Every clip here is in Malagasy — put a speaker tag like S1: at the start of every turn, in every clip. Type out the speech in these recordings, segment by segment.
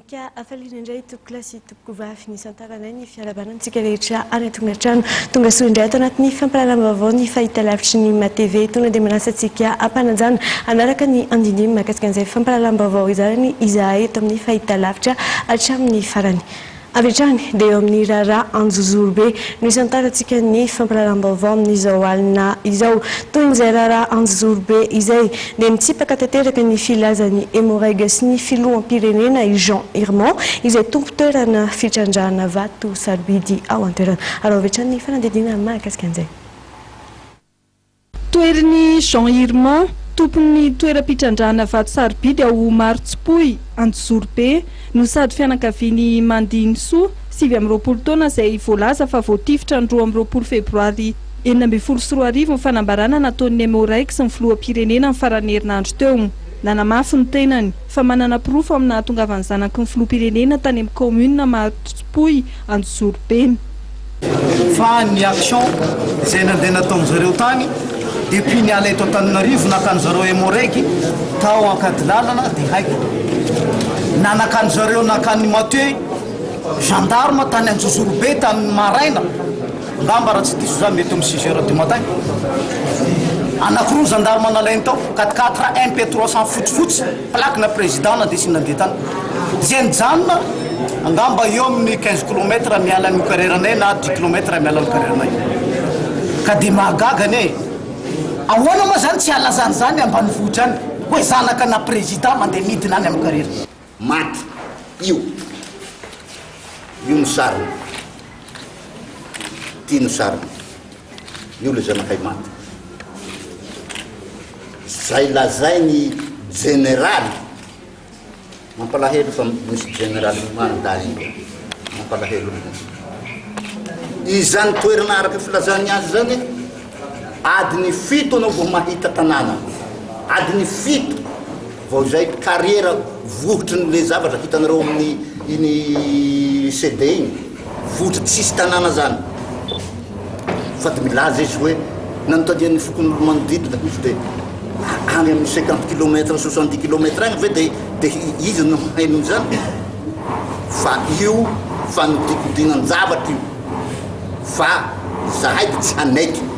S1: Ka afalina indray toko klasy toko vafy ny santaranay ny fiarabanantsika rehetra any an-tongatrano tonga soa indray ato anaty ny fampalalam-baovao ny fahita lavitry ny matv tonga dia manasantsika ampananjana anaraka ny andinimy mahakasika an'izay fampalalam-baovao izany izahay eto amin'ny fahita lavitra hatramin'ny farany avy hatrany dia eo amin'ny raharaha anjozoro be no isantarantsika ny fampalalam-baovao amin'izao alina izao toy izay raharaha anjozoro be izay dia mitsipaka tanteraka ny filazan'ny hémorragie sy ny filoham-pirenena i Jean Hirmont izay tompo toerana fitrandrahana vato sarobidy ao an-toerana ary avy hatrany ny fanadidina mahakasika an'izay
S2: toerin'ny Jean Hirmont tompony toeram-pitrandrahana vato sarobidy ao Martsipoy Anjozoro be no sady fianakaviany Mandiny Soa 20 taona izay voalaza fa voatifitra ny 20 febroary 2024 ny fanambarana nataon'ny hémorragie sy ny filoham-pirenena ny farany herinandro teo. Nanamafy ny tenany fa manana pirofo amin'ny nahatongavan'ny zanaky ny filoham-pirenena tany amin'ny commune Martsipoy Anjozoro be.
S3: Fa ny action izay nandeha nataon'zareo tany depuis ny ala eto Antananarivo nakan'zareo hémorragie tao ankady lalana dia haiko nanakan'zareo nakany Mathieu gendarme tany Anjozoro be tamin'ny maraina ngamba raha tsy diso za mety amin'ny 6 heures du matin anakoroa gendarme nalainy tao 4x4 MP300 fotsifotsy plaque na président nandesiny nandeha tany zay nijanona angamba eo amin'ny 15 km miala ny carrière-nay na 10 km miala ny carrière-nay ka dia mahagagany e ahoana moa zany tsy alazany zany ambanivohitra any hoe zanaka na président mandeha midina any amin'ny carrière
S4: maty io ny sariny tia ny sariny io le zanakay maty zay lazay ny généraly mampalahelo fa misy généraly manodany mampalahelo izany toerana araka filazany azy zany adiny 7 anao vao mahita tanàna adiny 7 vao zay carrière vohotry ny le zavatra hitanareo amin'ny iny CD iny vohotry tsisy tanàna zany fa dia milaza izy hoe nanotadian'ny fokon'olo manodidina izy dia any amin'ny 50 km 60 km agny ve dia izy no haino zany fa io fa nodikodinan-javatra io fa zahay dia tsy hanaiky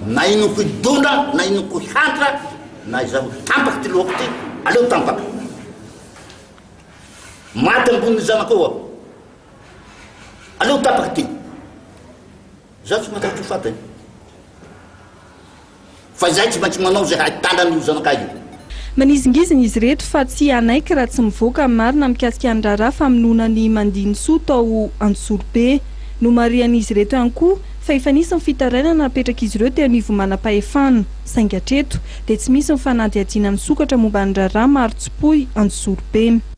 S4: na inoko idondra na inoko hantra na izaho tampaky ty lohako ty aleo tampaky maty ambony zanako eo aleo tampaky ty zaho tsy matahotra fata fa izay tsy maintsy manao zay hahitanan'io zanakay io
S2: manizingizina izy reto fa tsy anaiky raha tsy mivoaka marina mikasika ny raharaha famononany Mandiny Soa tao Anjozoro be no marian'izy reto ihany koa fa efa nisy ny fitarainana napetraka izy ireo teo anivo manam-pahefana saingy hatreto dia tsy misy ny fanadihadiana ny sokatra momba ny raharaha Martsipoy Anjozoro be.